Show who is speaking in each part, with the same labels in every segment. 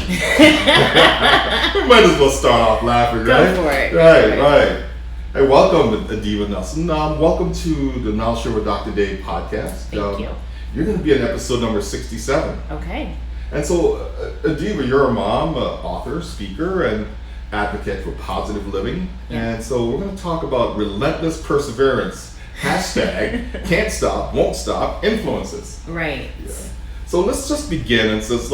Speaker 1: We might as well start off laughing, right?
Speaker 2: Go for it.
Speaker 1: Right. Hey, welcome, Adiba Nelson. Welcome to the Now Show with Dr. Dave podcast.
Speaker 2: Thank you.
Speaker 1: You're going to be in episode number 67.
Speaker 2: Okay.
Speaker 1: And so, Adiba, you're a mom, author, speaker, and advocate for positive living.
Speaker 2: Yeah.
Speaker 1: And so we're going to talk about relentless perseverance, hashtag can't stop, won't stop, influences.
Speaker 2: Right.
Speaker 1: Yeah. So let's just begin and says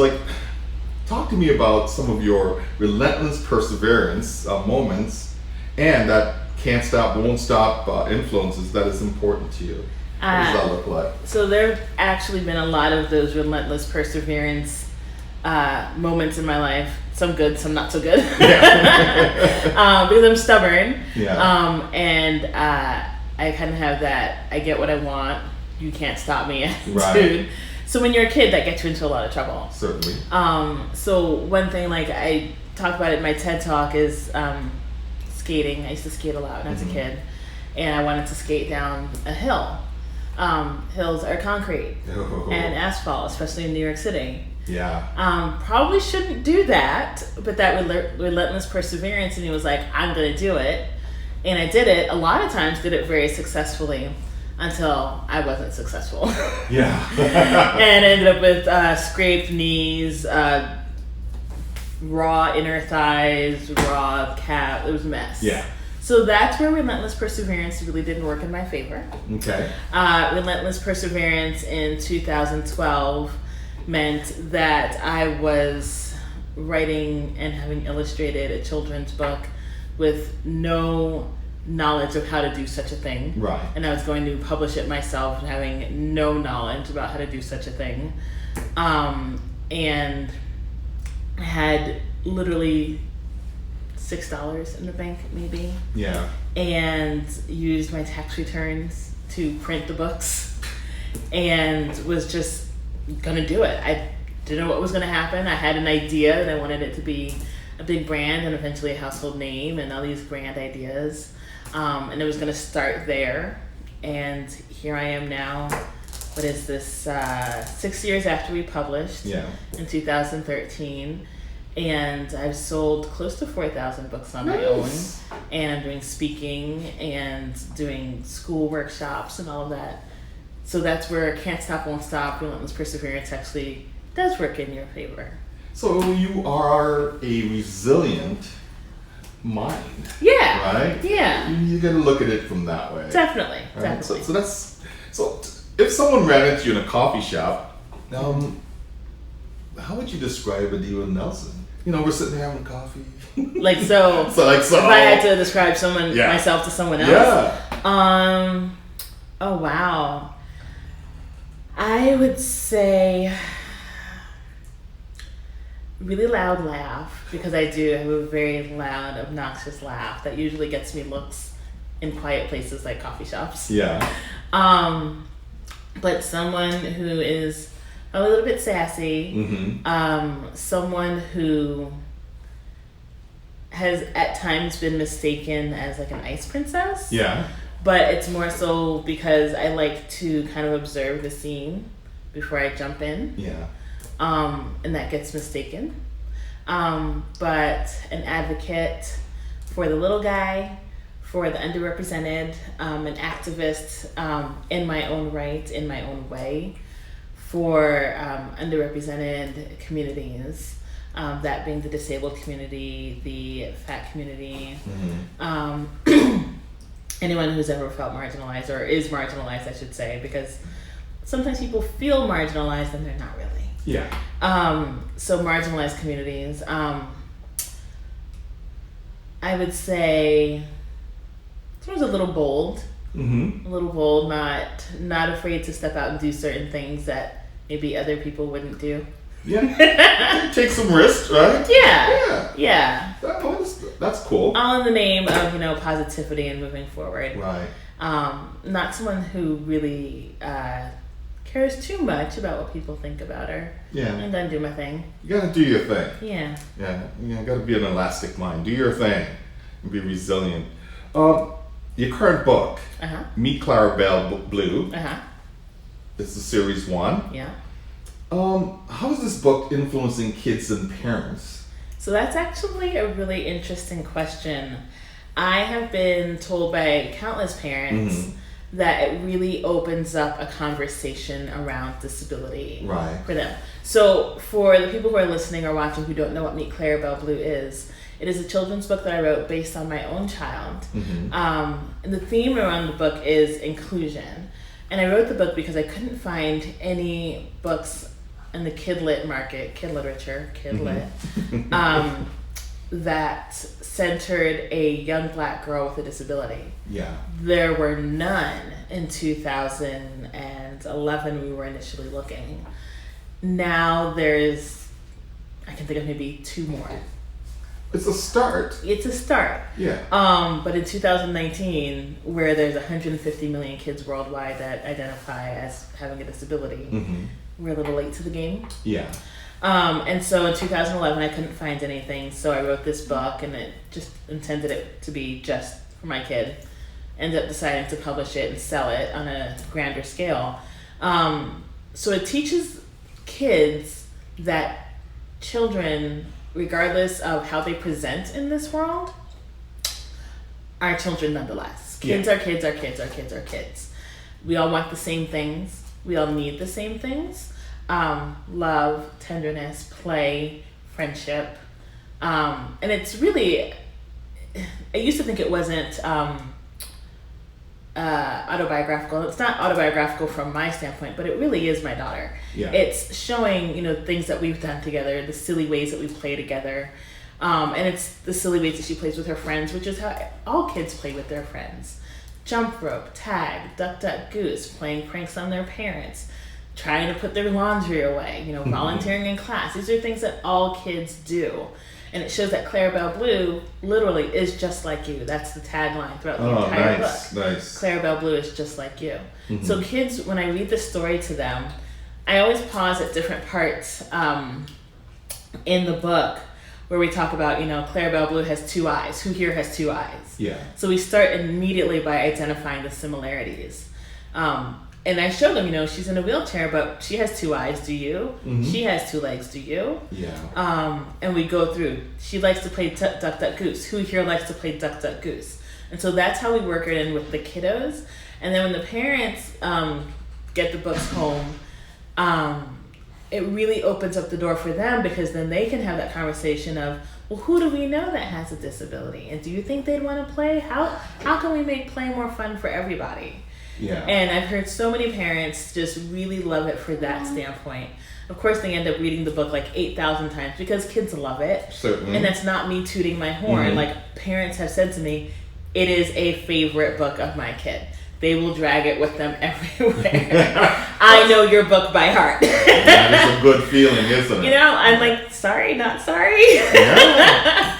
Speaker 1: talk to me about some of your relentless perseverance moments and that can't stop, won't stop influences that is important to you. What does that look like?
Speaker 2: So there have actually been a lot of those relentless perseverance moments in my life. Some good, some not so good.
Speaker 1: Yeah.
Speaker 2: Because I'm stubborn.
Speaker 1: Yeah.
Speaker 2: And I kind of have that I get what I want, you can't stop me attitude.
Speaker 1: Right.
Speaker 2: So when you're a kid, that gets you into a lot of trouble.
Speaker 1: Certainly.
Speaker 2: So one thing I talk about in my TED Talk is skating. I used to skate a lot when I was a kid, and I wanted to skate down a hill. Hills are concrete and asphalt, especially in New York City.
Speaker 1: Yeah.
Speaker 2: Probably shouldn't do that, but that relentless perseverance, and he was like, I'm going to do it. And I did it. A lot of times did it very successful until I wasn't successful.
Speaker 1: Yeah.
Speaker 2: And ended up with scraped knees, raw inner thighs, raw calf. It was a mess.
Speaker 1: Yeah.
Speaker 2: So that's where relentless perseverance really didn't work in my favor.
Speaker 1: Okay.
Speaker 2: Relentless perseverance in 2012 meant that I was writing and having illustrated a children's book with no knowledge of how to do such a thing.
Speaker 1: Right.
Speaker 2: And I was going to publish it myself, having no knowledge about how to do such a thing. And I had literally $6 in the bank, maybe.
Speaker 1: Yeah.
Speaker 2: And used my tax returns to print the books and was just gonna do it. I didn't know what was gonna happen. I had an idea that I wanted it to be a big brand and eventually a household name and all these grand ideas. And it was gonna start there. And here I am now. What is this? 6 years after we published in 2013. And I've sold close to 4,000 books on my own. And I'm doing speaking and doing school workshops and all of that. So that's where can't stop, won't stop, relentless perseverance actually does work in your favor.
Speaker 1: So you are a resilient mind.
Speaker 2: Yeah.
Speaker 1: Right?
Speaker 2: Yeah.
Speaker 1: You got to look at it from that way.
Speaker 2: Definitely.
Speaker 1: Right?
Speaker 2: Definitely.
Speaker 1: So if someone ran into you in a coffee shop, how would you describe Adiba Nelson? You know, we're sitting there having coffee.
Speaker 2: So if I had to describe myself to someone else.
Speaker 1: Yeah.
Speaker 2: Oh wow. I would say really loud laugh, because I do have a very loud, obnoxious laugh that usually gets me looks in quiet places like coffee shops.
Speaker 1: Yeah.
Speaker 2: But someone who is a little bit sassy, someone who has at times been mistaken as like an ice princess.
Speaker 1: Yeah.
Speaker 2: But it's more so because I like to kind of observe the scene before I jump in.
Speaker 1: Yeah.
Speaker 2: And that gets mistaken. But an advocate for the little guy, for the underrepresented, an activist in my own right, in my own way, for underrepresented communities, that being the disabled community, the fat community, anyone who's ever felt marginalized, or is marginalized, I should say, because sometimes people feel marginalized and they're not really.
Speaker 1: Yeah.
Speaker 2: So marginalized communities, I would say someone's a little bold, not afraid to step out and do certain things that maybe other people wouldn't do.
Speaker 1: Yeah. Take some risks, right?
Speaker 2: Yeah.
Speaker 1: That's cool.
Speaker 2: All in the name of, positivity and moving forward.
Speaker 1: Right.
Speaker 2: Not someone who really cares too much about what people think about her.
Speaker 1: Yeah.
Speaker 2: I'm gonna do my thing.
Speaker 1: You gotta do your thing.
Speaker 2: Yeah.
Speaker 1: Yeah. You gotta be an elastic mind. Do your thing and be resilient. Your current book, Meet Clarabelle Blue. This is series 1.
Speaker 2: Yeah.
Speaker 1: How is this book influencing kids and parents?
Speaker 2: So that's actually a really interesting question. I have been told by countless parents that it really opens up a conversation around disability for them. So for the people who are listening or watching who don't know what Meet Clarabelle Blue is, it is a children's book that I wrote based on my own child. And the theme around the book is inclusion. And I wrote the book because I couldn't find any books in the kid lit market, kid literature, kid lit, that centered a young black girl with a disability.
Speaker 1: Yeah.
Speaker 2: There were none in 2011. We were initially looking. Now there's, I can think of maybe 2 more.
Speaker 1: It's a start.
Speaker 2: It's a start.
Speaker 1: Yeah.
Speaker 2: But in 2019, where there's 150 million kids worldwide that identify as having a disability, we're a little late to the game.
Speaker 1: Yeah.
Speaker 2: And so in 2011, I couldn't find anything, so I wrote this book, and it just intended it to be just for my kid. Ended up deciding to publish it and sell it on a grander scale. So it teaches kids that children, regardless of how they present in this world, are children nonetheless. Kids are kids are kids are kids are kids. We all want the same things. We all need the same things. Love, tenderness, play, friendship. And it's really, I used to think it wasn't autobiographical. It's not autobiographical from my standpoint, but it really is my daughter.
Speaker 1: Yeah.
Speaker 2: It's showing, things that we've done together, the silly ways that we play together. And it's the silly ways that she plays with her friends, which is how all kids play with their friends. Jump rope, tag, duck, duck, goose, playing pranks on their parents, trying to put their laundry away, volunteering in class. These are things that all kids do. And it shows that Clarabelle Blue literally is just like you. That's the tagline throughout the entire book.
Speaker 1: Nice.
Speaker 2: Clarabelle Blue is just like you. So kids, when I read the story to them, I always pause at different parts in the book where we talk about, Clarabelle Blue has 2 eyes. Who here has 2 eyes?
Speaker 1: Yeah.
Speaker 2: So we start immediately by identifying the similarities. And I show them, she's in a wheelchair, but she has 2 eyes. Do you? She has 2 legs. Do you?
Speaker 1: Yeah.
Speaker 2: And we go through. She likes to play duck, duck, goose. Who here likes to play duck, duck, goose? And so that's how we work it in with the kiddos. And then when the parents get the books home, it really opens up the door for them, because then they can have that conversation of, well, who do we know that has a disability? And do you think they'd want to play? How can we make play more fun for everybody?
Speaker 1: Yeah.
Speaker 2: And I've heard so many parents just really love it for that standpoint. Of course, they end up reading the book like 8,000 times because kids love it.
Speaker 1: Certainly.
Speaker 2: And that's not me tooting my horn. Like, parents have said to me, it is a favorite book of my kid. They will drag it with them everywhere. I know your book by heart.
Speaker 1: That is a good feeling, isn't it?
Speaker 2: I'm like, sorry, not sorry.
Speaker 1: Yeah.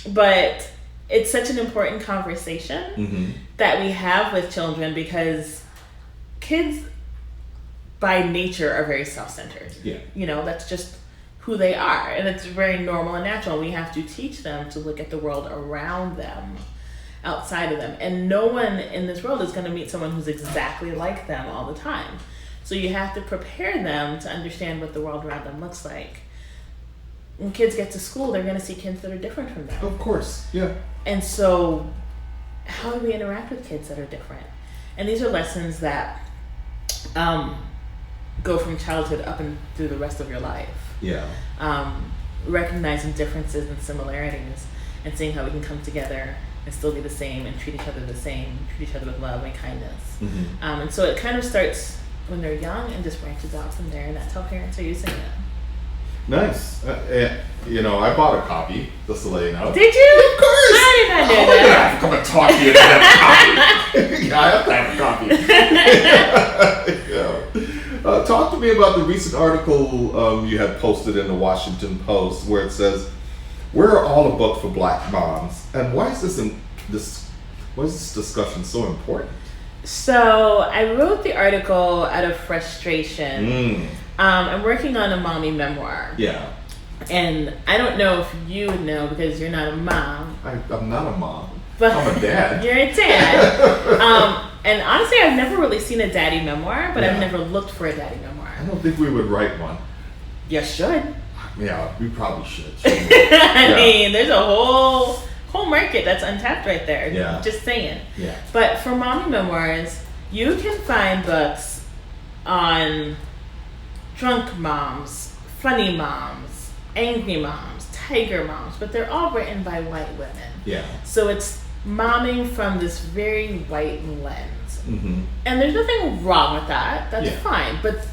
Speaker 2: But it's such an important conversation that we have with children, because kids by nature are very self-centered.
Speaker 1: Yeah.
Speaker 2: That's just who they are, and it's very normal and natural. We have to teach them to look at the world around them, outside of them, and no one in this world is going to meet someone who's exactly like them all the time. So you have to prepare them to understand what the world around them looks like. When kids get to school, they're going to see kids that are different from them.
Speaker 1: Of course, yeah.
Speaker 2: And so how do we interact with kids that are different? And these are lessons that go from childhood up and through the rest of your life.
Speaker 1: Yeah.
Speaker 2: Recognizing differences and similarities, and seeing how we can come together and still be the same, and treat each other the same, treat each other with love and kindness. And so it kind of starts when they're young and just branches out from there, and that's how parents are using it.
Speaker 1: Nice. I bought a copy, just to let you know.
Speaker 2: Did you?
Speaker 1: Of course.
Speaker 2: I did not know
Speaker 1: I
Speaker 2: that.
Speaker 1: have to come and talk to you to have a copy. Yeah, I have to have a copy. Yeah. Talk to me about the recent article you had posted in the Washington Post, where it says, "Where are all the books for Black moms, and why is this discussion so important?"
Speaker 2: So I wrote the article out of frustration. I'm working on a mommy memoir.
Speaker 1: Yeah.
Speaker 2: And I don't know if you would know, because you're not a mom.
Speaker 1: I'm not a mom.
Speaker 2: But
Speaker 1: I'm a dad.
Speaker 2: You're a dad. And honestly, I've never really seen a daddy memoir, but I've never looked for a daddy memoir.
Speaker 1: I don't think we would write one.
Speaker 2: You should.
Speaker 1: Yeah, we probably should.
Speaker 2: I mean, there's a whole market that's untapped right there.
Speaker 1: Yeah.
Speaker 2: Just saying.
Speaker 1: Yeah.
Speaker 2: But for mommy memoirs, you can find books on drunk moms, funny moms, angry moms, tiger moms, but they're all written by white women.
Speaker 1: Yeah.
Speaker 2: So it's momming from this very white lens.
Speaker 1: Mm-hmm.
Speaker 2: And there's nothing wrong with that. That's
Speaker 1: Yeah.
Speaker 2: fine. But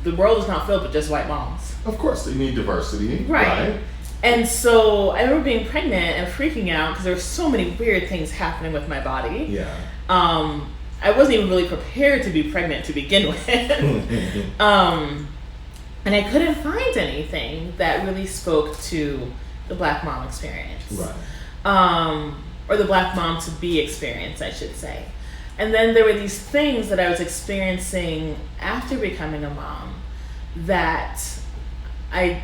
Speaker 2: the world is not filled with just white moms.
Speaker 1: Of course, you need diversity.
Speaker 2: Right. And so I remember being pregnant and freaking out because there were so many weird things happening with my body.
Speaker 1: Yeah.
Speaker 2: I wasn't even really prepared to be pregnant to begin with. And I couldn't find anything that really spoke to the Black mom experience.
Speaker 1: Right.
Speaker 2: Or the Black mom to be experience, I should say. And then there were these things that I was experiencing after becoming a mom that I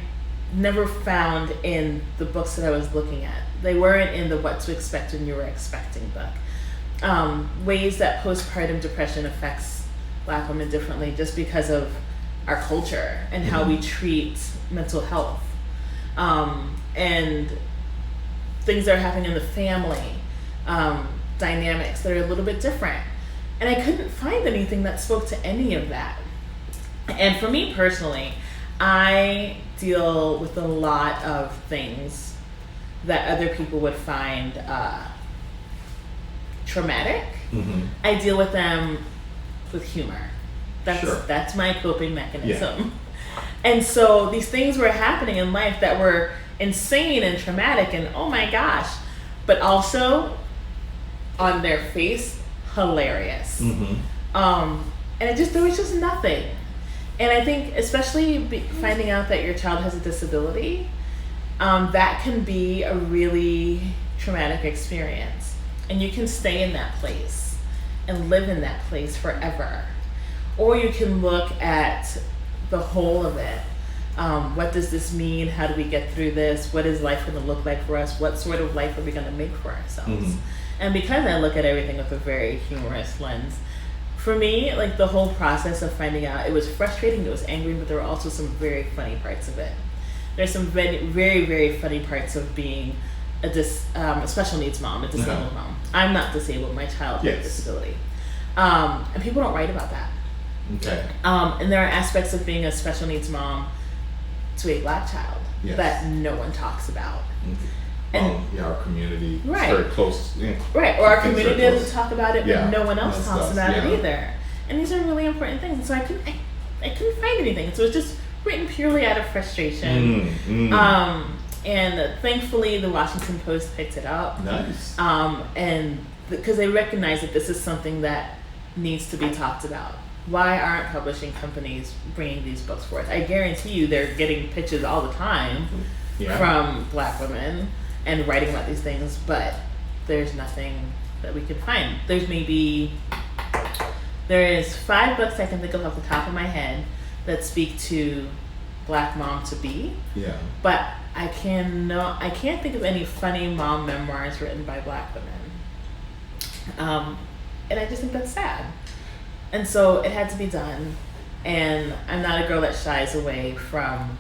Speaker 2: never found in the books that I was looking at. They weren't in the What to Expect When You Were Expecting book. Ways that postpartum depression affects Black women differently just because of our culture and how we treat mental health. And things that are happening in the family, dynamics that are a little bit different. And I couldn't find anything that spoke to any of that. And for me personally, I deal with a lot of things that other people would find traumatic.
Speaker 1: Mm-hmm.
Speaker 2: I deal with them with humor.
Speaker 1: Sure.
Speaker 2: That's my coping mechanism.
Speaker 1: Yeah.
Speaker 2: And so these things were happening in life that were insane and traumatic and oh my gosh, but also on their face, hilarious.
Speaker 1: Mm-hmm.
Speaker 2: And there was just nothing. And I think especially finding out that your child has a disability, that can be a really traumatic experience. And you can stay in that place and live in that place forever. Or you can look at the whole of it. What does this mean? How do we get through this? What is life going to look like for us? What sort of life are we going to make for ourselves?
Speaker 1: Mm-hmm.
Speaker 2: And because I look at everything with a very humorous lens, for me, like the whole process of finding out, it was frustrating, it was angry, but there were also some very funny parts of it. There's some very, very, very funny parts of being a special needs mom, a disabled mom. I'm not disabled, my child has a disability. And people don't write about that.
Speaker 1: Okay.
Speaker 2: And there are aspects of being a special needs mom to a Black child that no one talks about.
Speaker 1: Mm-hmm.
Speaker 2: And
Speaker 1: our community is
Speaker 2: right.
Speaker 1: very close.
Speaker 2: Right, or our community doesn't talk about it, but
Speaker 1: Yeah.
Speaker 2: no one else talks about it
Speaker 1: Yeah.
Speaker 2: either. And these are really important things. And so I couldn't find anything. So it was just written purely out of frustration. And thankfully, the Washington Post picked it up.
Speaker 1: Nice.
Speaker 2: And because they recognize that this is something that needs to be talked about. Why aren't publishing companies bringing these books forth? I guarantee you they're getting pitches all the time from Black women and writing about these things, but there's nothing that we can find. There is 5 books I can think of off the top of my head that speak to Black mom to be.
Speaker 1: Yeah.
Speaker 2: But I can't think of any funny mom memoirs written by Black women. And I just think that's sad. And so it had to be done. And I'm not a girl that shies away from,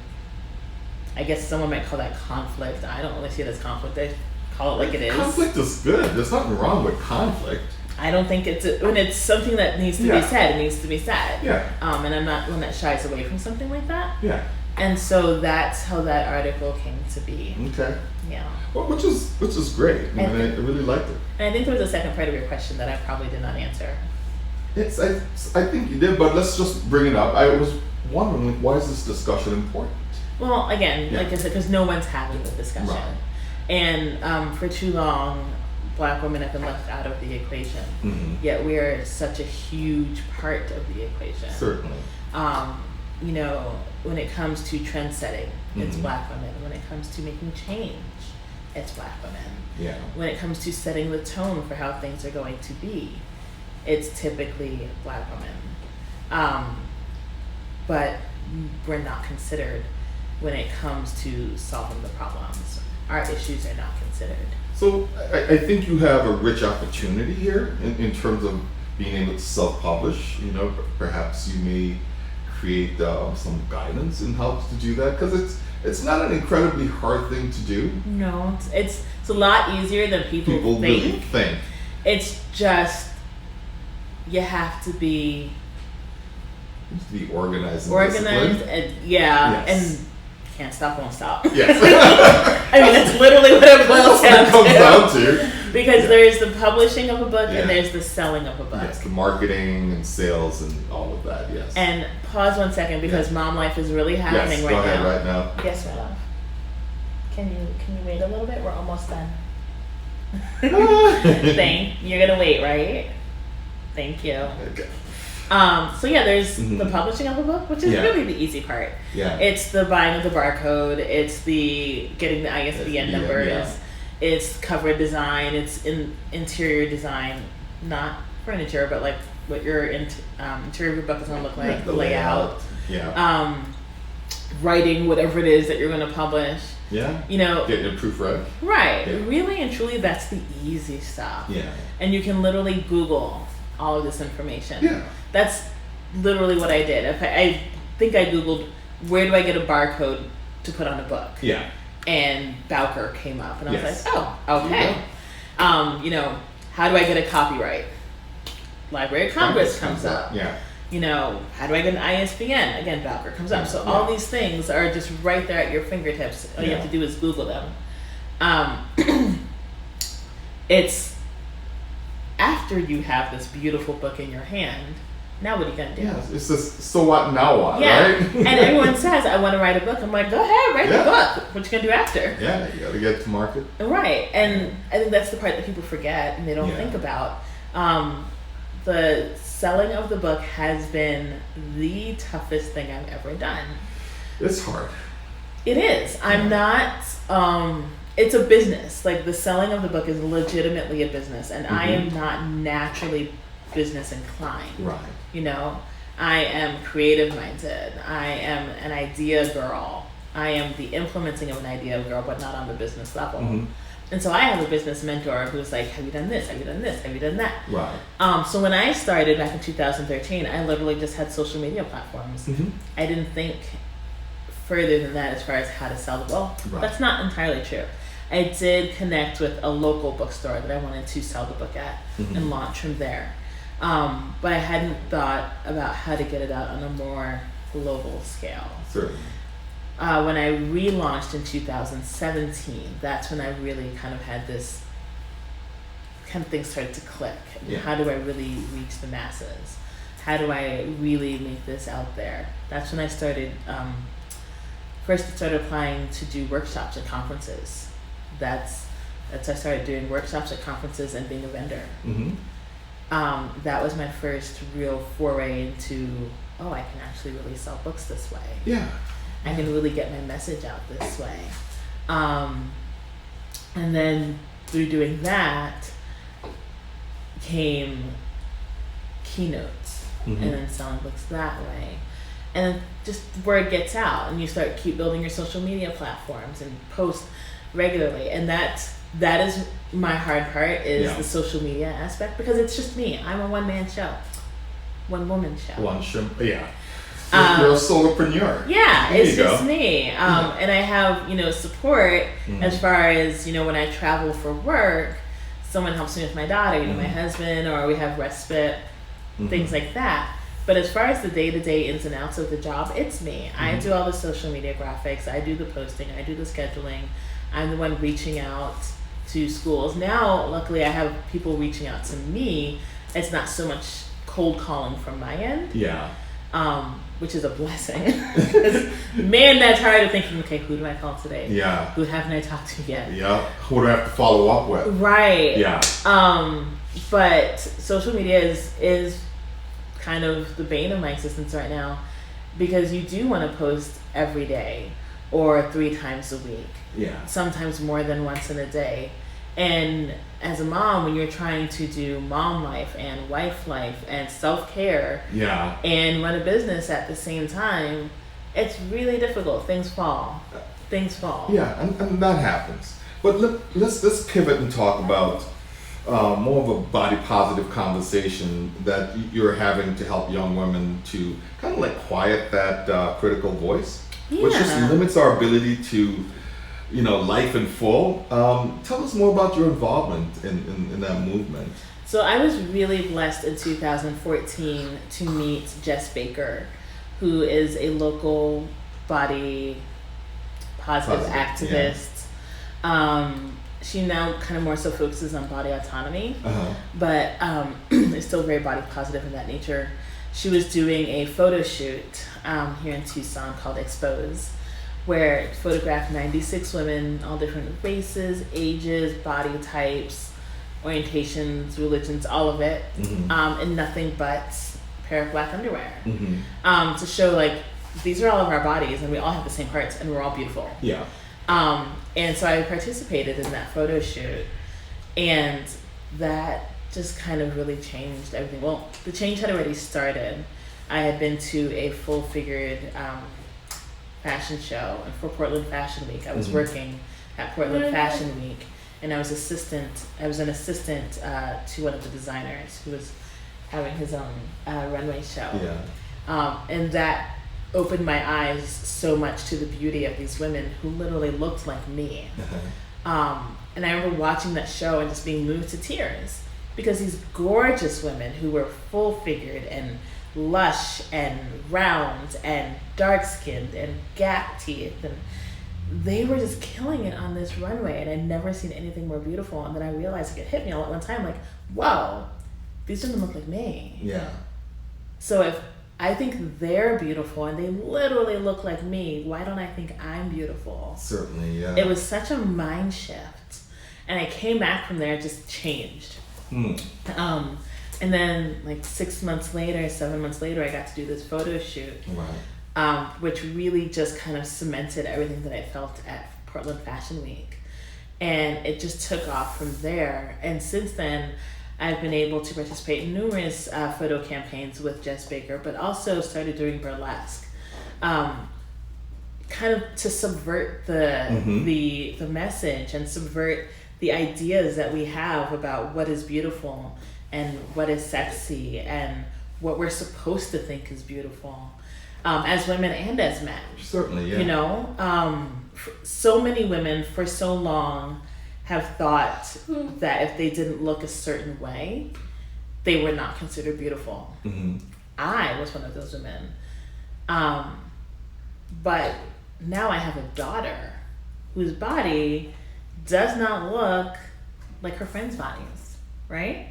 Speaker 2: I guess someone might call that conflict. I don't really see it as conflict. I call it like it is.
Speaker 1: Conflict is good. There's nothing wrong with conflict.
Speaker 2: I don't think when it's something that needs to be said, it needs to be said.
Speaker 1: Yeah.
Speaker 2: And I'm not one that shies away from something like that.
Speaker 1: Yeah.
Speaker 2: And so that's how that article came to be.
Speaker 1: Okay.
Speaker 2: Yeah.
Speaker 1: Well, which is great. I really liked it.
Speaker 2: And I think there was a second part of your question that I probably did not answer.
Speaker 1: I think you did, but let's just bring it up. I was wondering, like, why is this discussion important?
Speaker 2: Well, again, like I said, because no one's having the discussion.
Speaker 1: Right.
Speaker 2: And for too long, Black women have been left out of the equation.
Speaker 1: Mm-hmm.
Speaker 2: Yet we are such a huge part of the equation.
Speaker 1: Certainly.
Speaker 2: When it comes to trend setting, it's
Speaker 1: Mm-hmm.
Speaker 2: Black women. When it comes to making change, it's Black women.
Speaker 1: Yeah.
Speaker 2: When it comes to setting the tone for how things are going to be, it's typically Black women. But we're not considered when it comes to solving the problems. Our issues are not considered.
Speaker 1: So I think you have a rich opportunity here in terms of being able to self-publish. Perhaps you may create some guidance and help to do that? Because it's not an incredibly hard thing to do.
Speaker 2: No, it's a lot easier than people think.
Speaker 1: Really think.
Speaker 2: It's just you have to be
Speaker 1: organized and
Speaker 2: organized,
Speaker 1: disciplined.
Speaker 2: and
Speaker 1: Yes.
Speaker 2: and can't stop, won't stop.
Speaker 1: Yes.
Speaker 2: I mean, that's literally what it boils
Speaker 1: That's what it comes down to.
Speaker 2: Because there's the publishing of a book
Speaker 1: Yeah.
Speaker 2: and there's the selling of a book.
Speaker 1: Yes, the marketing and sales and all of that. Yes.
Speaker 2: And pause 1 second because mom life is really happening
Speaker 1: yes,
Speaker 2: right
Speaker 1: go ahead
Speaker 2: now.
Speaker 1: right now.
Speaker 2: Yes, my love. Can you wait a little bit? We're almost done. You're gonna wait, right? Thank you.
Speaker 1: Okay.
Speaker 2: So yeah, there's the publishing of a book, which is really the easy part.
Speaker 1: Yeah.
Speaker 2: It's the buying of the barcode. It's the getting the ISBN numbers.
Speaker 1: Yeah.
Speaker 2: It's cover design. It's interior design, not furniture, but like what your interior of your book is going to look like, the layout.
Speaker 1: Yeah.
Speaker 2: Writing whatever it is that you're going to publish.
Speaker 1: Yeah.
Speaker 2: You know.
Speaker 1: Getting it proofread.
Speaker 2: Right.
Speaker 1: Yeah.
Speaker 2: Really and truly, that's the easy stuff.
Speaker 1: Yeah.
Speaker 2: And you can literally Google all of this information.
Speaker 1: Yeah.
Speaker 2: That's literally what I did. I think I Googled, where do I get a barcode to put on a book?
Speaker 1: Yeah.
Speaker 2: And Bowker came up, and I was
Speaker 1: Yes.
Speaker 2: like, oh, okay. You know, how do I get a copyright? Library of Congress comes up.
Speaker 1: Yeah.
Speaker 2: You know, how do I get an ISBN? Again, Bowker comes up. So all these things are just right there at your fingertips. All you have to do is Google them. It's after you have this beautiful book in your hand, now what are you going to do?
Speaker 1: Yeah, it's just, so what, now what,
Speaker 2: Yeah.
Speaker 1: right?
Speaker 2: And everyone says, I want to write a book. I'm like, go ahead, write the book. What you going to do after?
Speaker 1: Yeah, you got to get to market.
Speaker 2: Right. And I think that's the part that people forget and they don't think about. The selling of the book has been the toughest thing I've ever done.
Speaker 1: It's hard.
Speaker 2: It is. I'm not, it's a business. Like the selling of the book is legitimately a business, and I am not naturally business inclined.
Speaker 1: Right.
Speaker 2: You know, I am creative minded. I am an idea girl. I am the implementing of an idea girl, but not on the business level. And so I have a business mentor who's like, have you done this? Have you done this? Have you done that?
Speaker 1: Right.
Speaker 2: So when I started back in 2013, I literally just had social media platforms. I didn't think further than that as far as how to sell the book.
Speaker 1: Right.
Speaker 2: That's not entirely true. I did connect with a local bookstore that I wanted to sell the book at and launch from there. But I hadn't thought about how to get it out on a more global scale.
Speaker 1: Certainly.
Speaker 2: When I relaunched in 2017, that's when I really kind of had this kind of things started to click. How do I really reach the masses? How do I really make this out there? That's when I started, first I started applying to do workshops at conferences. That's I started doing workshops at conferences and being a vendor. That was my first real foray into, I can actually really sell books this way.
Speaker 1: Yeah.
Speaker 2: I can really get my message out this way. And then through doing that came keynotes and then selling books that way. And then just word gets out and you keep building your social media platforms and post regularly. And that is my hard part is the social media aspect, because it's just me. I'm a one-man show, one-woman show.
Speaker 1: Yeah. You're a solopreneur.
Speaker 2: Yeah,
Speaker 1: There
Speaker 2: it's
Speaker 1: you
Speaker 2: just
Speaker 1: go.
Speaker 2: me. And I have, support as far as, when I travel for work, someone helps me with my daughter, my husband, or we have respite, things like that. But as far as the day-to-day ins and outs of the job, it's me. I do all the social media graphics. I do the posting. I do the scheduling. I'm the one reaching out to schools. Now, luckily, I have people reaching out to me. It's not so much cold calling from my end.
Speaker 1: Yeah.
Speaker 2: Which is a blessing. Man, that's hard of thinking, okay, who do I call today?
Speaker 1: Yeah.
Speaker 2: Who haven't I talked to yet?
Speaker 1: Yeah. Who do I have to follow up with?
Speaker 2: Right.
Speaker 1: Yeah.
Speaker 2: But social media is kind of the bane of my existence right now, because you do want to post every day or 3 times a week.
Speaker 1: Yeah.
Speaker 2: Sometimes more than once in a day. And as a mom, when you're trying to do mom life and wife life and self-care and run a business at the same time, it's really difficult. Things fall.
Speaker 1: Yeah, and that happens. But let's pivot and talk about more of a body positive conversation that you're having to help young women to kind of like quiet that critical voice, which just limits our ability to, life in full. Tell us more about your involvement in that movement.
Speaker 2: So I was really blessed in 2014 to meet Jess Baker, who is a local body positive activist. Yeah. She now kind of more so focuses on body autonomy, but is still very body positive in that nature. She was doing a photo shoot here in Tucson called Expose, where it photographed 96 women, all different races, ages, body types, orientations, religions, all of it, in nothing but a pair of black underwear, to show like these are all of our bodies and we all have the same parts and we're all beautiful.
Speaker 1: Yeah.
Speaker 2: And so I participated in that photo shoot, and that just kind of really changed everything. Well, the change had already started. I had been to a full-figured fashion show, and for Portland Fashion Week, I was working at Portland Fashion Week, and I was an assistant to one of the designers who was having his own runway show. Yeah. And that opened my eyes so much to the beauty of these women who literally looked like me. And I remember watching that show and just being moved to tears, because these gorgeous women who were full-figured and lush and round and dark-skinned and gap teeth, and they were just killing it on this runway, and I'd never seen anything more beautiful. And then I realized, like, it hit me all at one time, like, whoa, these women look like me.
Speaker 1: Yeah.
Speaker 2: So if I think they're beautiful and they literally look like me, why don't I think I'm beautiful?
Speaker 1: Certainly, yeah.
Speaker 2: It was such a mind shift, and I came back from there just changed. And then like 7 months later, I got to do this photo shoot. Right. Which really just kind of cemented everything that I felt at Portland Fashion Week. And it just took off from there. And since then, I've been able to participate in numerous photo campaigns with Jess Baker, but also started doing burlesque, kind of to subvert the message and subvert the ideas that we have about what is beautiful and what is sexy and what we're supposed to think is beautiful, as women and as men.
Speaker 1: Certainly, yeah.
Speaker 2: So many women for so long have thought that if they didn't look a certain way, they were not considered beautiful. I was one of those women. But now I have a daughter whose body does not look like her friends' bodies, right?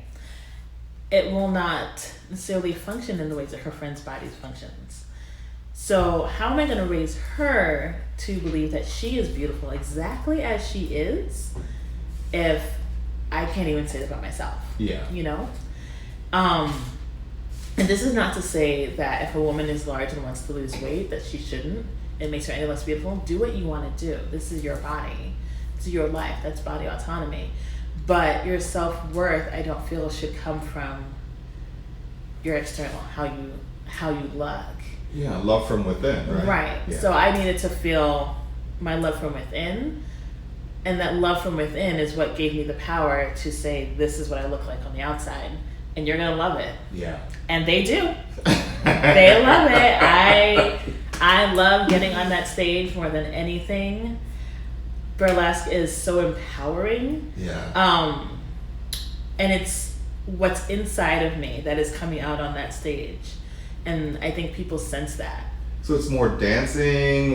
Speaker 2: It will not necessarily function in the ways that her friends' bodies functions. So how am I going to raise her to believe that she is beautiful exactly as she is if I can't even say that about myself?
Speaker 1: Yeah.
Speaker 2: And this is not to say that if a woman is large and wants to lose weight, that she shouldn't. It makes her any less beautiful. Do what you want to do. This is your body. This is your life. That's body autonomy. But your self-worth, I don't feel, should come from your external, how you look.
Speaker 1: Yeah, love from within, right?
Speaker 2: Right. Yeah. So I needed to feel my love from within, and that love from within is what gave me the power to say, this is what I look like on the outside, and you're gonna love it.
Speaker 1: Yeah.
Speaker 2: And they do. They love it. I love getting on that stage more than anything. Burlesque is so empowering.
Speaker 1: Yeah.
Speaker 2: And it's what's inside of me that is coming out on that stage. And I think people sense that.
Speaker 1: So it's more dancing,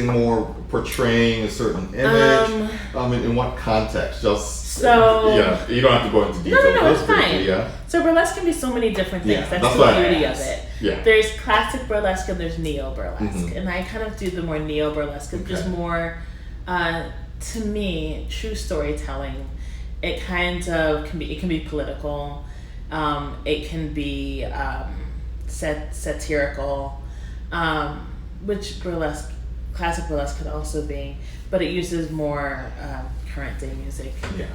Speaker 1: more portraying a certain image. In what context? Yeah, you don't have to go into detail.
Speaker 2: No, it's fine. Yeah. So burlesque can be so many different things.
Speaker 1: Yeah,
Speaker 2: that's the beauty of it.
Speaker 1: Yeah.
Speaker 2: There's classic burlesque and there's neo burlesque, and I kind of do the more neo burlesque. It's just more, to me, true storytelling. It kind of can be political. It can be satirical, which classic burlesque could also be, but it uses more current day music.
Speaker 1: Yeah.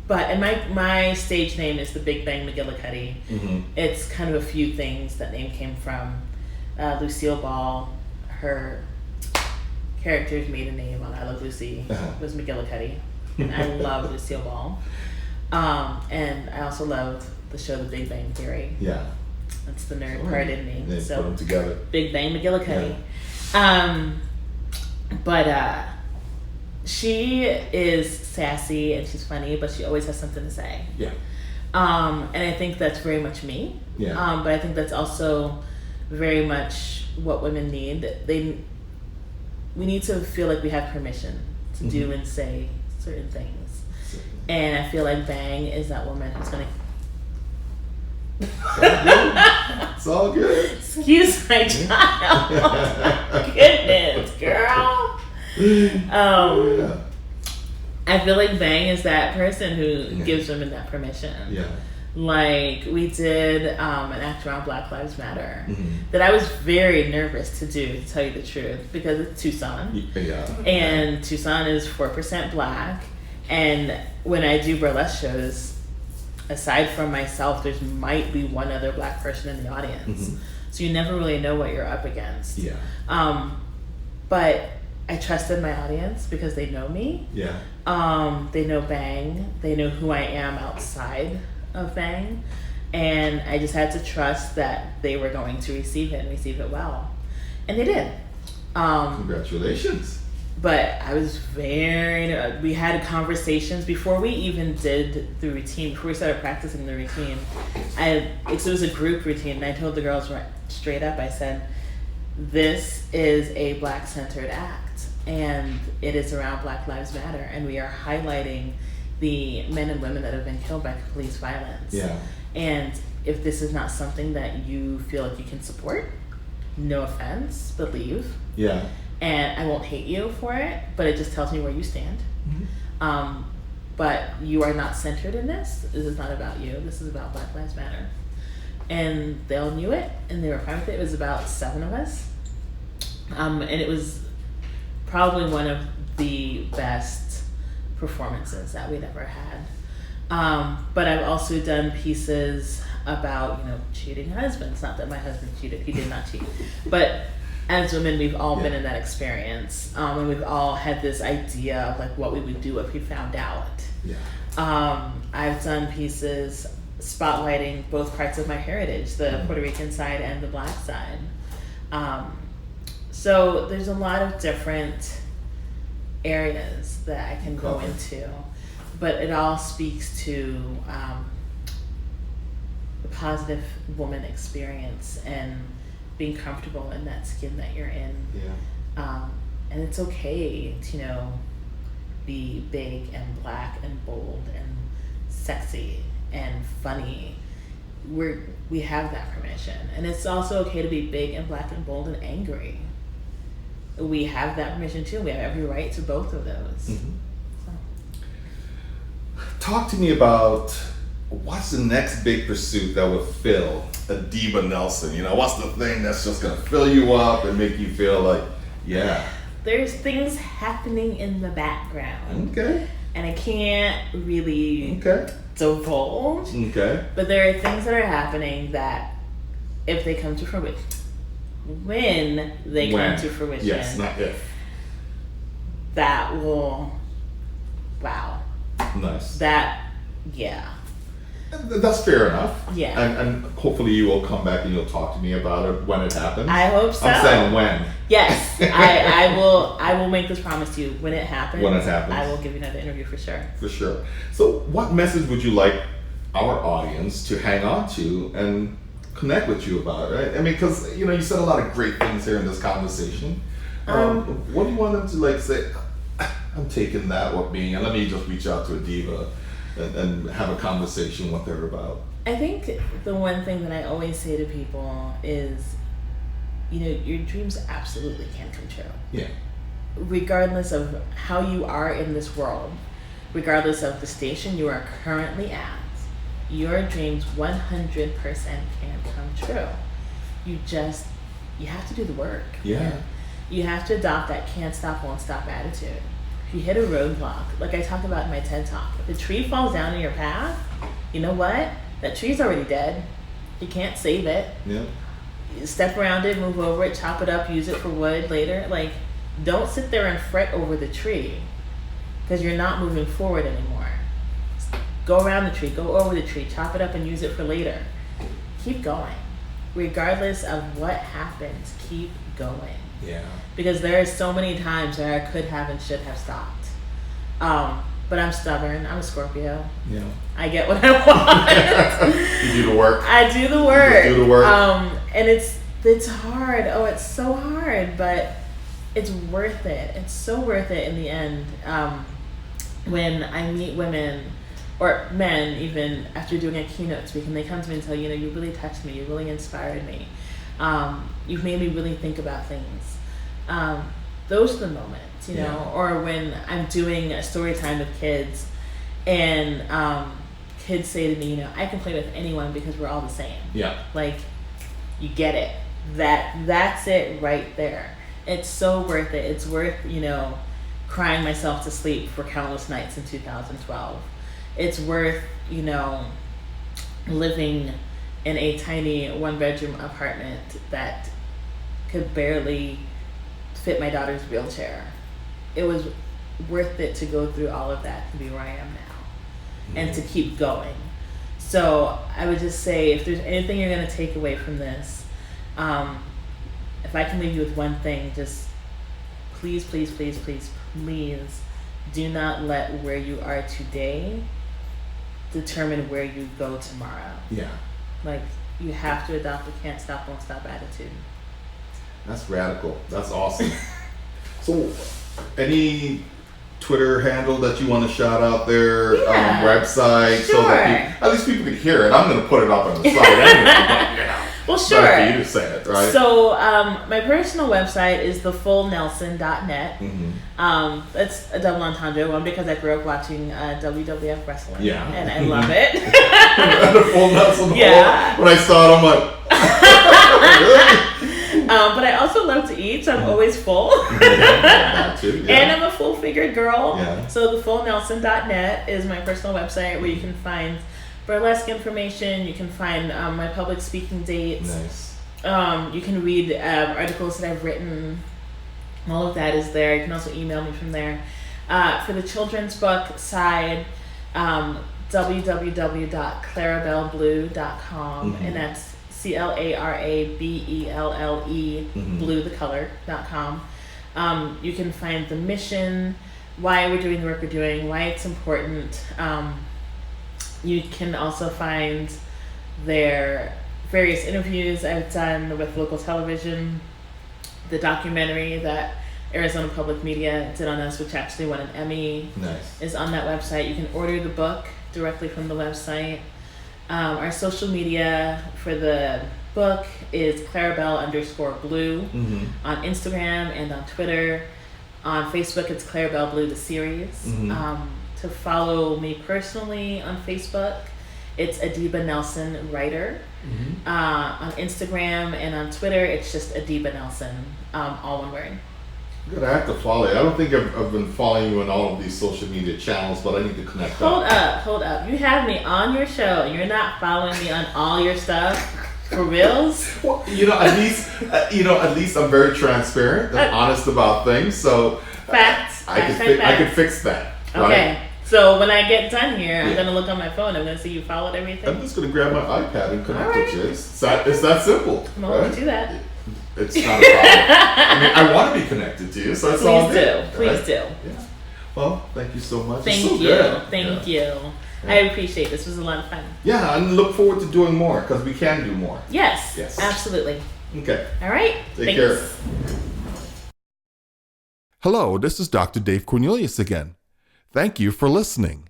Speaker 2: But my stage name is the Big Bang McGillicuddy. It's kind of a few things. That name came from Lucille Ball. Her character's maiden name on I Love Lucy was McGillicuddy. I love Lucille Ball. And I also love the show The Big Bang Theory.
Speaker 1: Yeah.
Speaker 2: That's the nerd part in me.
Speaker 1: They
Speaker 2: So
Speaker 1: put them together.
Speaker 2: Big Bang McGillicuddy. But she is sassy and she's funny, but she always has something to say.
Speaker 1: Yeah.
Speaker 2: And I think that's very much me.
Speaker 1: Yeah.
Speaker 2: But I think that's also very much what women need. We need to feel like we have permission to do and say certain things. And I feel like Bang is that woman who's gonna.
Speaker 1: It's all good.
Speaker 2: Excuse my child. Goodness, girl. I feel like Bang is that person who gives women that permission.
Speaker 1: Yeah.
Speaker 2: Like we did an act around Black Lives Matter that I was very nervous to do, to tell you the truth, because it's Tucson.
Speaker 1: Yeah.
Speaker 2: And Tucson is 4% Black. And when I do burlesque shows, aside from myself, there might be one other Black person in the audience. So you never really know what you're up against.
Speaker 1: Yeah.
Speaker 2: But I trusted my audience because they know me.
Speaker 1: Yeah.
Speaker 2: They know Bang. They know who I am outside of Bang. And I just had to trust that they were going to receive it and receive it well. And they did.
Speaker 1: Congratulations.
Speaker 2: But I was we had conversations before we even did the routine, before we started practicing the routine. It was a group routine, and I told the girls right straight up, I said, this is a Black-centered act, and it is around Black Lives Matter, and we are highlighting the men and women that have been killed by police violence.
Speaker 1: Yeah.
Speaker 2: And if this is not something that you feel like you can support, no offense, but leave.
Speaker 1: Yeah.
Speaker 2: And I won't hate you for it, but it just tells me where you stand. But you are not centered in this. This is not about you. This is about Black Lives Matter. And they all knew it, and they were fine with it. It was about 7 of us. And it was probably one of the best performances that we'd ever had. But I've also done pieces about, cheating husbands. Not that my husband cheated. He did not cheat. But as women, we've all been in that experience, and we've all had this idea of like what we would do if we found out.
Speaker 1: Yeah.
Speaker 2: I've done pieces spotlighting both parts of my heritage, the Puerto Rican side and the Black side. So there's a lot of different areas that I can go into, but it all speaks to the positive woman experience and being comfortable in that skin that you're in.
Speaker 1: Yeah.
Speaker 2: And it's okay to, be big and Black and bold and sexy and funny. We have that permission. And it's also okay to be big and Black and bold and angry. We have that permission too. We have every right to both of those.
Speaker 1: Talk to me about what's the next big pursuit that will fill Adiba Nelson? What's the thing that's just going to fill you up and make you feel like, yeah.
Speaker 2: There's things happening in the background.
Speaker 1: Okay.
Speaker 2: And I can't really divulge.
Speaker 1: Okay.
Speaker 2: But there are things that are happening that, if they come to fruition, when they come to fruition.
Speaker 1: Yes, not if.
Speaker 2: That will, wow.
Speaker 1: Nice.
Speaker 2: That's
Speaker 1: fair enough.
Speaker 2: Yeah.
Speaker 1: And hopefully you will come back and you'll talk to me about it when it happens.
Speaker 2: I hope so.
Speaker 1: I'm saying when.
Speaker 2: Yes. I will make this promise to you. When it happens.
Speaker 1: When it happens.
Speaker 2: I will give you another interview for sure.
Speaker 1: For sure. So what message would you like our audience to hang on to and connect with you about, right? I mean, because, you said a lot of great things here in this conversation. What do you want them to say, I'm taking that with me, and let me just reach out to Adiba and have a conversation what they're about?
Speaker 2: I think the one thing that I always say to people is, your dreams absolutely can come true.
Speaker 1: Yeah.
Speaker 2: Regardless of how you are in this world, regardless of the station you are currently at, your dreams 100% can come true. You have to do the work.
Speaker 1: Yeah.
Speaker 2: You have to adopt that can't stop, won't stop attitude. If you hit a roadblock, like I talk about in my TED Talk, if a tree falls down in your path, you know what? That tree's already dead. You can't save it.
Speaker 1: Yeah.
Speaker 2: You step around it, move over it, chop it up, use it for wood later. Don't sit there and fret over the tree. because you're not moving forward anymore. Go around the tree, go over the tree, chop it up and use it for later. Keep going. Regardless of what happens, keep going.
Speaker 1: Yeah.
Speaker 2: Because there are so many times where I could have and should have stopped. But I'm stubborn. I'm a Scorpio.
Speaker 1: Yeah.
Speaker 2: I get what I want.
Speaker 1: You do the work.
Speaker 2: I do the work.
Speaker 1: You do the work.
Speaker 2: And it's hard. Oh, it's so hard, but it's worth it. It's so worth it in the end. When I meet women or men, even after doing a keynote speak, and they come to me and tell you really touched me, you really inspired me, you've made me really think about things. Those are the moments, you know. Or when I'm doing a story time with kids, and kids say to me, I can play with anyone because we're all the same.
Speaker 1: Yeah.
Speaker 2: Like, you get it. That's it right there. It's so worth it. It's worth, crying myself to sleep for countless nights in 2012. It's worth, living in a tiny 1-bedroom apartment that could barely fit my daughter's wheelchair. It was worth it to go through all of that to be where I am now, and to keep going. So I would just say, if there's anything you're going to take away from this, if I can leave you with one thing, just please, please, please, please, please do not let where you are today determine where you go tomorrow.
Speaker 1: Yeah.
Speaker 2: Like, you have to adopt a can't stop, won't stop attitude.
Speaker 1: That's radical. That's awesome. So, any Twitter handle that you want to shout out there? Website?
Speaker 2: Sure.
Speaker 1: So that at least people can hear it. I'm going to put it up on the site anyway.
Speaker 2: Well, sure.
Speaker 1: Better for you to say it, right?
Speaker 2: So, my personal website is thefullnelson.net. That's a double entendre. One, because I grew up watching WWF wrestling.
Speaker 1: Yeah.
Speaker 2: And I love it.
Speaker 1: The Full Nelson.
Speaker 2: Yeah.
Speaker 1: When I saw it, I'm like, really?
Speaker 2: But I also love to eat, so I'm always full.
Speaker 1: That too, yeah.
Speaker 2: And I'm a full-figured girl.
Speaker 1: Yeah.
Speaker 2: So thefullnelson.net is my personal website where you can find burlesque information. You can find my public speaking dates.
Speaker 1: Nice.
Speaker 2: You can read articles that I've written. All of that is there. You can also email me from there. For the children's book side, www.clarabelleblue.com, and that's CLARABELLE, blue the color.com. You can find the mission, why we're doing the work we're doing, why it's important. You can also find their various interviews I've done with local television, the documentary that Arizona Public Media did on us, which actually won an Emmy, is on that website. You can order the book directly from the website. Our social media for the book is Clarabelle_blue on Instagram and on Twitter. On Facebook, it's Clarabelle Blue, the series. To follow me personally on Facebook, it's Adiba Nelson Writer. On Instagram and on Twitter, it's just Adiba Nelson, all one word.
Speaker 1: Good, I have to follow you. I don't think I've been following you on all of these social media channels, but I need to connect.
Speaker 2: Hold up. You have me on your show and you're not following me on all your stuff? For reals?
Speaker 1: Well, at least I'm very transparent and honest about things. So
Speaker 2: facts.
Speaker 1: I could fix that. Right?
Speaker 2: Okay. So when I get done here, I'm gonna look on my phone. I'm gonna see you followed everything.
Speaker 1: I'm just gonna grab my iPad and connect with you. It's that simple.
Speaker 2: I'm going to do that.
Speaker 1: It's not a problem. I mean, I want to be connected to you, so that's all good.
Speaker 2: Please do.
Speaker 1: Yeah. Well, thank you so much.
Speaker 2: Thank
Speaker 1: so
Speaker 2: you.
Speaker 1: Good.
Speaker 2: Thank you.
Speaker 1: Yeah.
Speaker 2: I appreciate this. Was a lot of fun.
Speaker 1: Yeah, and look forward to doing more because we can do more.
Speaker 2: Yes. Absolutely.
Speaker 1: Okay.
Speaker 2: All right.
Speaker 1: Take care. Hello, this is Dr. Dave Cornelius again. Thank you for listening.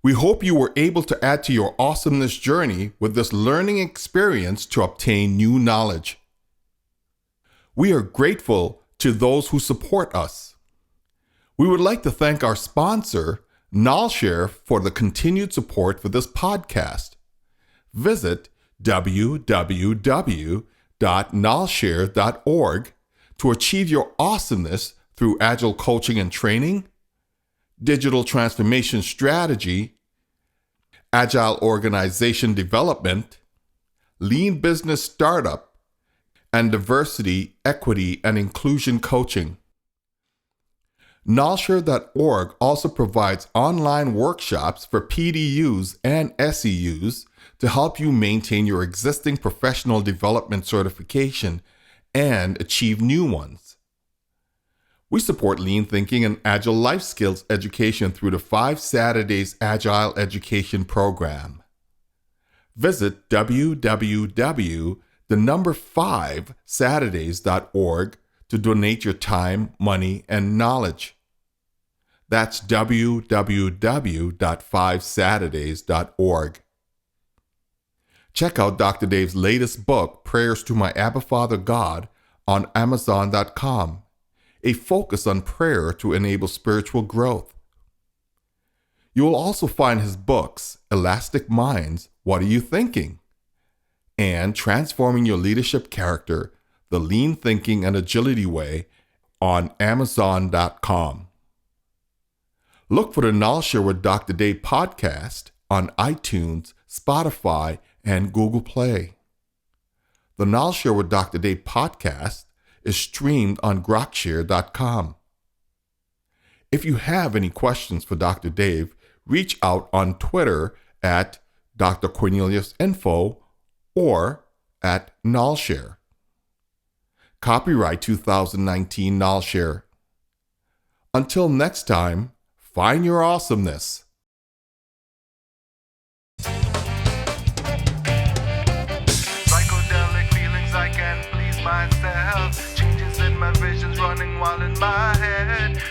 Speaker 1: We hope you were able to add to your awesomeness journey with this learning experience to obtain new knowledge. We are grateful to those who support us. We would like to thank our sponsor, Nalshare, for the continued support for this podcast. Visit www.nalshare.org to achieve your awesomeness through agile coaching and training, digital transformation strategy, agile organization development, lean business startup, and diversity, equity, and inclusion coaching. Nullshare.org also provides online workshops for PDUs and SEUs to help you maintain your existing professional development certification and achieve new ones. We support lean thinking and agile life skills education through the 5 Saturdays Agile Education Program. Visit www.5saturdays.org to donate your time, money, and knowledge. That's www.5saturdays.org. Check out Dr. Dave's latest book, Prayers to My Abba Father God, on Amazon.com, a focus on prayer to enable spiritual growth. You will also find his books, Elastic Minds, What Are You Thinking? And Transforming Your Leadership Character, The Lean Thinking and Agility Way, on Amazon.com. Look for the Nullshare with Dr. Dave podcast on iTunes, Spotify, and Google Play. The Nullshare with Dr. Dave podcast is streamed on grokshare.com. If you have any questions for Dr. Dave, reach out on Twitter at Dr. Cornelius Info or at Nullshare. Copyright 2019 Nullshare. Until next time, find your awesomeness.
Speaker 3: Psychedelic feelings, I can't please myself. Changes in my visions running wild in my head.